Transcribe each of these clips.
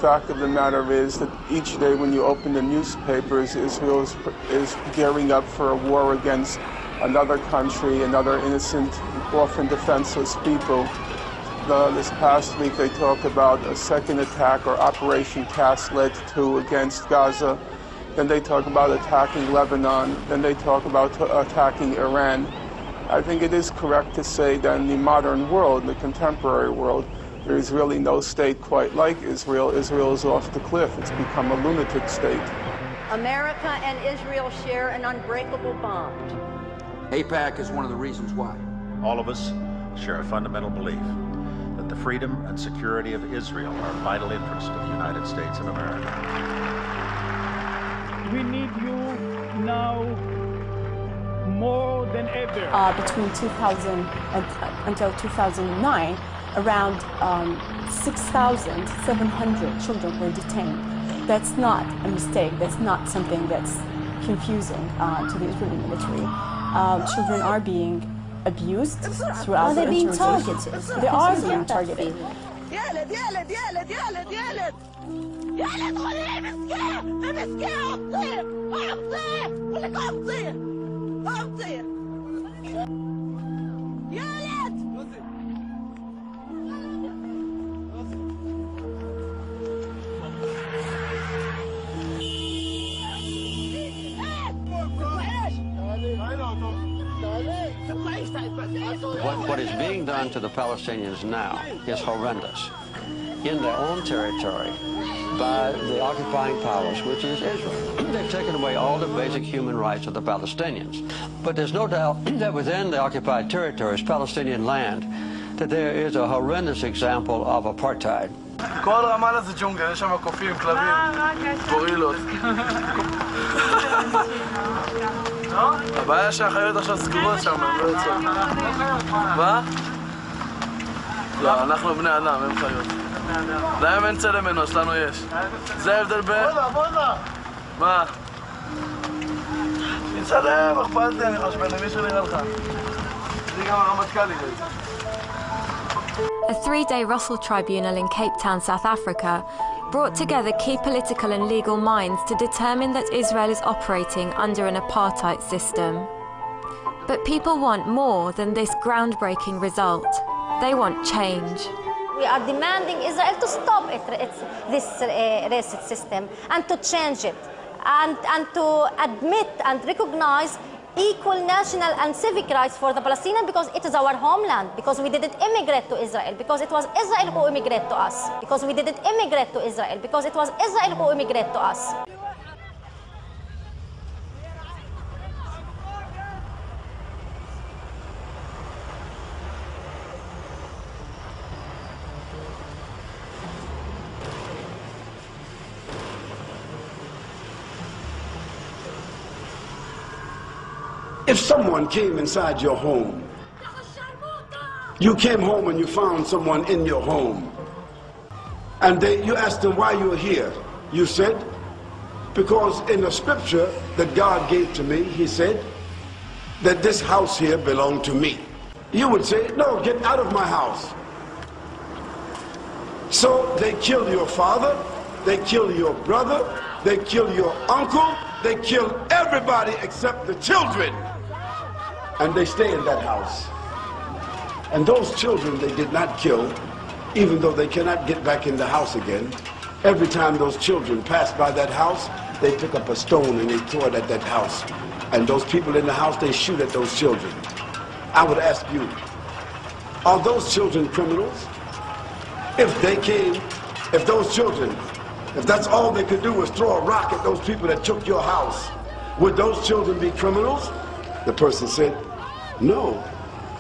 fact of the matter is that each day when you open the newspapers, Israel is gearing up for a war against another country, another innocent, often defenseless people. This past week they talk about a second attack, or Operation Cast Lead 2 against Gaza. Then they talk about attacking Lebanon. Then they talk about attacking Iran. I think it is correct to say that in the modern world, the contemporary world, there is really no state quite like Israel. Israel is off the cliff. It's become a lunatic state. America and Israel share an unbreakable bond. AIPAC is one of the reasons why. All of us share a fundamental belief that the freedom and security of Israel are a vital interest of the United States of America. We need you now more than ever. Between 2000 until 2009, around 6,700 children were detained. That's not a mistake. That's not something that's confusing to the Israeli military. Children are being abused throughout. Are they being targeted? They are being targeted. What is being done to the Palestinians now is horrendous. In their own territory, by the occupying powers, which is Israel. They've taken away all the basic human rights of the Palestinians. But there's no doubt that within the occupied territories, Palestinian land, that there is a horrendous example of apartheid. כל רמאללה זה ג'ונגל, יש שם קופים, כלבים, גורילות. הבעיה שהחיות עכשיו סגורות שם, הם לא יוצאות. מה? לא, אנחנו בני אדם, הם חיות. להם אין צלם אנוש, לנו יש. זה ההבדל בין... מה? נצלם, אכפת לי, אני חושב, למישהו נראה לך. זה גם הרמטכ"ל יראה את זה. A three-day Russell Tribunal in Cape Town, South Africa, brought together key political and legal minds to determine that Israel is operating under an apartheid system. But people want more than this groundbreaking result. They want change. We are demanding Israel to stop this racist system and to change it, and to admit and recognize equal national and civic rights for the Palestinians, because it is our homeland, because we didn't immigrate to Israel, because it was Israel who immigrated to us, because we didn't immigrate to Israel, because it was Israel who immigrated to us. If someone came inside your home, you came home and you found someone in your home, and you asked them why you're here, you said, because in the scripture that God gave to me, he said that this house here belonged to me. You would say, no, get out of my house. So they kill your father, they kill your brother, they kill your uncle, they kill everybody except the children. And they stay in that house. And those children they did not kill, even though they cannot get back in the house again. Every time those children passed by that house, they pick up a stone and they throw it at that house. And those people in the house, they shoot at those children. I would ask you, are those children criminals? If those children, if that's all they could do was throw a rock at those people that took your house, would those children be criminals? The person said, no,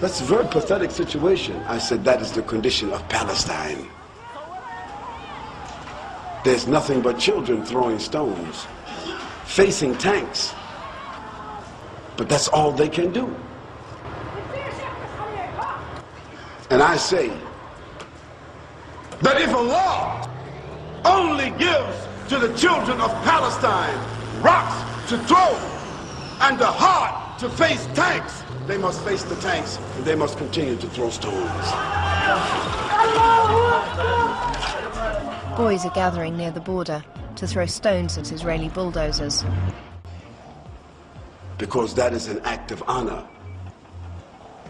that's a very pathetic situation. I said, that is the condition of Palestine. There's nothing but children throwing stones, facing tanks, but that's all they can do. And I say that if Allah only gives to the children of Palestine rocks to throw and the heart to face tanks, they must face the tanks and they must continue to throw stones. Boys are gathering near the border to throw stones at Israeli bulldozers. Because that is an act of honor.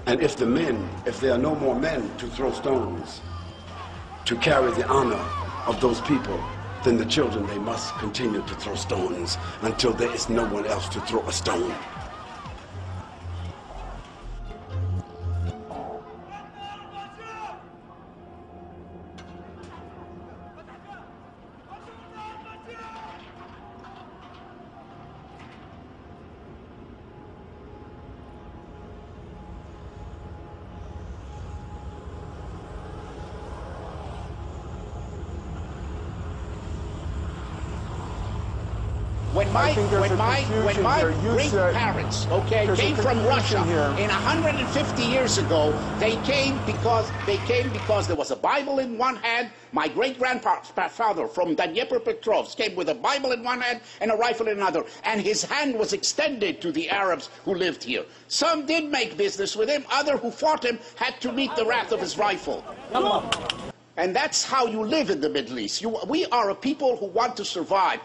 And if there are no more men to throw stones, to carry the honor of those people, then the children, they must continue to throw stones until there is no one else to throw a stone. When my great-parents, came from Russia in 150 years ago, they came because there was a Bible in one hand. My great-grandfather from Dnipropetrovsk came with a Bible in one hand and a rifle in another, and his hand was extended to the Arabs who lived here. Some did make business with him, others who fought him had to meet the wrath of his rifle. And that's how you live in the Middle East. We are a people who want to survive.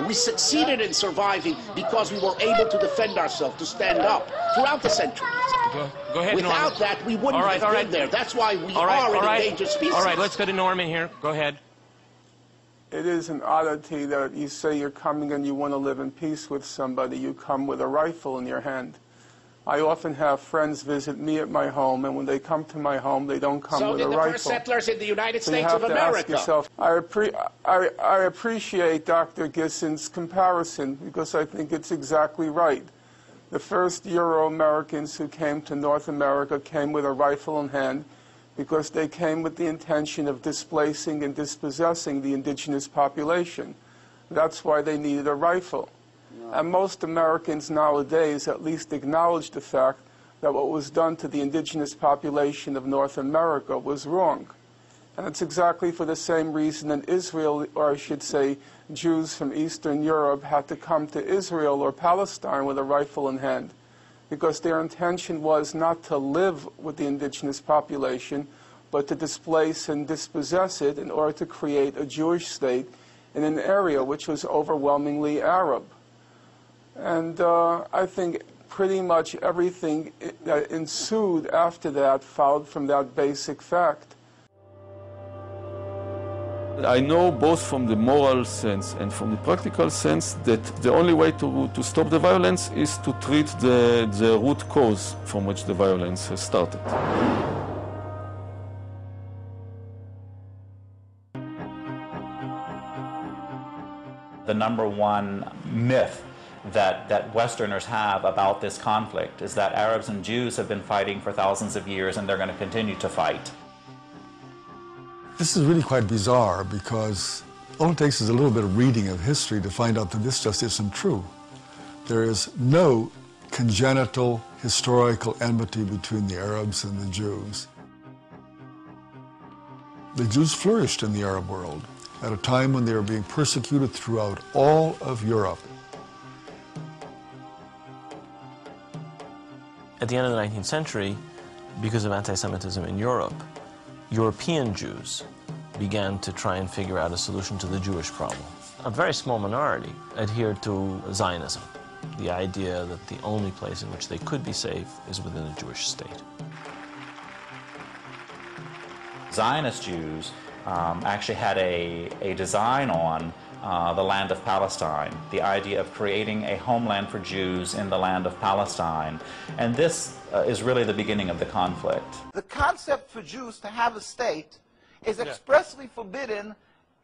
We succeeded in surviving because we were able to defend ourselves, to stand up throughout the centuries. Go ahead, Without Norman. that, we wouldn't have been there. That's why we are an endangered species. All right, let's go to Norman here. Go ahead. It is an oddity that you say you're coming and you want to live in peace with somebody. You come with a rifle in your hand. I often have friends visit me at my home, and when they come to my home, they don't come with a rifle. So did the first settlers in the United So States of you have to America. ask yourself, I appreciate Dr. Gissen's comparison because I think it's exactly right. The first Euro-Americans who came to North America came with a rifle in hand because they came with the intention of displacing and dispossessing the indigenous population. That's why they needed a rifle. And most Americans nowadays at least acknowledge the fact that what was done to the indigenous population of North America was wrong. And it's exactly for the same reason that Israel, or I should say Jews from Eastern Europe, had to come to Israel or Palestine with a rifle in hand, because their intention was not to live with the indigenous population, but to displace and dispossess it in order to create a Jewish state in an area which was overwhelmingly Arab. And I think pretty much everything that ensued after that followed from that basic fact. I know both from the moral sense and from the practical sense that the only way to stop the violence is to treat the root cause from which the violence has started. The number one myth that Westerners have about this conflict is that Arabs and Jews have been fighting for thousands of years and they're going to continue to fight. This is really quite bizarre because all it takes is a little bit of reading of history to find out that this just isn't true. There is no congenital historical enmity between the Arabs and the Jews. The Jews flourished in the Arab world at a time when they were being persecuted throughout all of Europe. At the end of the 19th century, because of anti-Semitism in Europe, European Jews began to try and figure out a solution to the Jewish problem. A very small minority adhered to Zionism, the idea that the only place in which they could be safe is within a Jewish state. Zionist Jews actually had a design on the land of Palestine, the idea of creating a homeland for Jews in the land of Palestine. And this is really the beginning of the conflict. The concept for Jews to have a state is expressly forbidden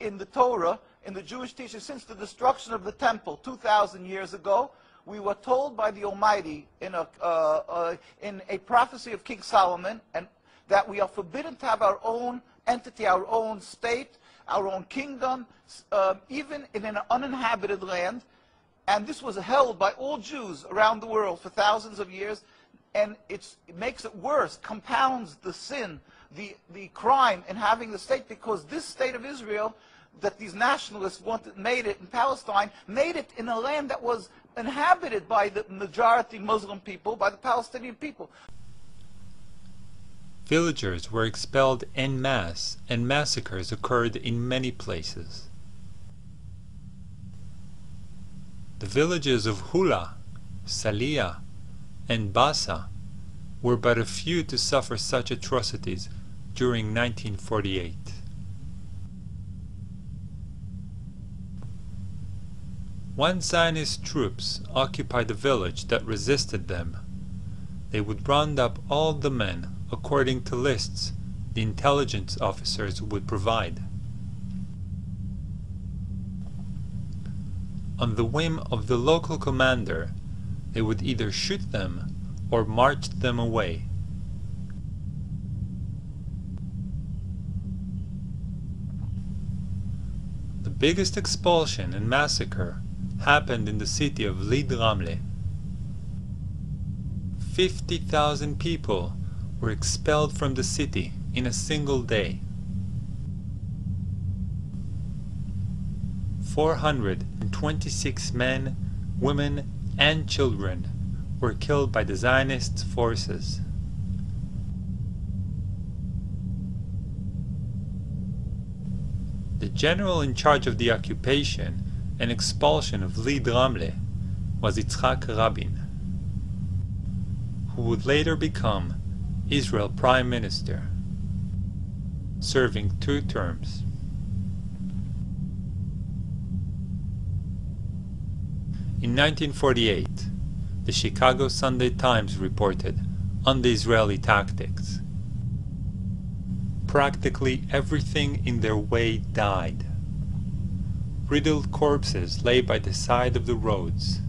in the Torah, in the Jewish teaching, since the destruction of the temple 2,000 years ago. We were told by the Almighty in a prophecy of King Solomon that we are forbidden to have our own entity, our own state, our own kingdom, even in an uninhabited land. And this was held by all Jews around the world for thousands of years. And it makes it worse, compounds the sin the crime in having the state, because this state of Israel that these nationalists made it in Palestine, made it in a land that was inhabited by the majority Muslim people, by the Palestinian people. Villagers were expelled en masse, and massacres occurred in many places. The villages of Hula, Saliyah, and Bassa were but a few to suffer such atrocities during 1948. Once Zionist troops occupied a village that resisted them, they would round up all the men according to lists the intelligence officers would provide. On the whim of the local commander, they would either shoot them or march them away. The biggest expulsion and massacre happened in the city of Lid Ramle. 50,000 people were expelled from the city in a single day. 426 men, women, and children were killed by the Zionist forces. The general in charge of the occupation and expulsion of Lid Ramle was Yitzhak Rabin, who would later become Israel Prime Minister, serving 2 terms. In 1948, the Chicago Sunday Times reported on the Israeli tactics. Practically everything in their way died. Riddled corpses lay by the side of the roads.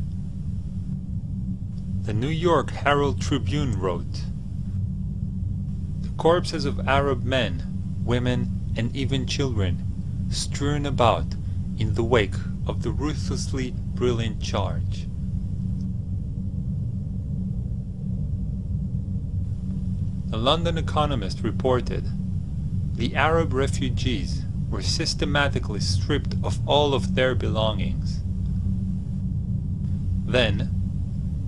The New York Herald Tribune wrote, "The corpses of Arab men, women, and even children strewn about in the wake of the ruthlessly brilliant charge." The London Economist reported, "The Arab refugees were systematically stripped of all of their belongings. Then,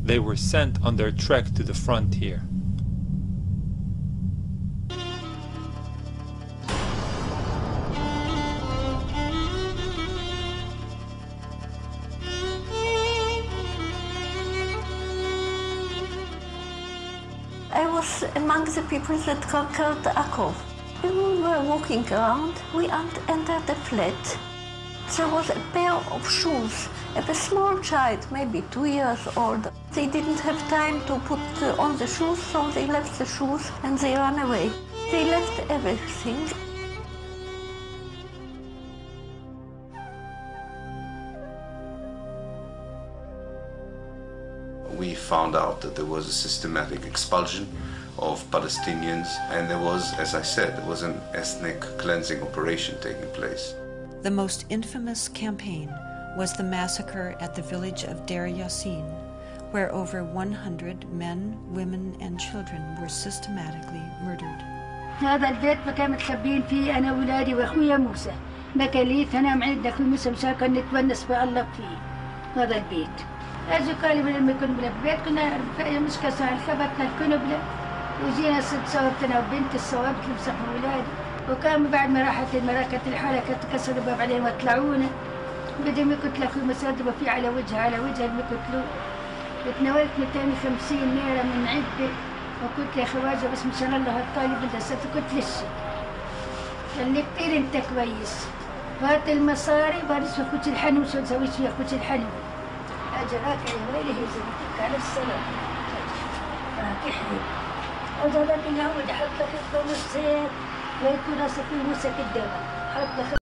they were sent on their trek to the frontier." I was among the people that conquered Akov. We were walking around, we entered a flat. There was a pair of shoes of a small child, maybe 2 years old. They didn't have time to put on the shoes, so they left the shoes and they ran away. They left everything. We found out that there was a systematic expulsion of Palestinians, and there was, as I said, there was an ethnic cleansing operation taking place. The most infamous campaign was the massacre at the village of Deir Yassin, where over 100 men, women, and children were systematically murdered. هذا البيت كان متخبين فيه أنا وولادي وأخويا موسى. ما كان لي أنا معيد أخوي موسى مشان نتونس بالله فيه. هذا البيت. أجي قال لي لما كنا في البيت كنا مش كسر خبطنا الكنبلة وجينا صورتنا وبنت الصواب تلبسها ولادي. وكان بعد ما راحت المراكة الحالة كانت كسروا الباب علينا وطلعونا. بدي ما كنت لأخوي مسدبة فيه على وجهها ما كنت له. وتناولت 250 ليرة من عدة. وكنت يا خواجة بس مشان الله الطالب الدسات كنت لسه قال لي كتير انت كويس هات المصاري بارس اخوتي الحنو شو تسوي فيها اخوتي الحنو اجراك يا ويلي هي زمتك على السلام راك حلو وهذا اللي هو حط لك الضمس ويكون اصفي موسى قدامك حط لك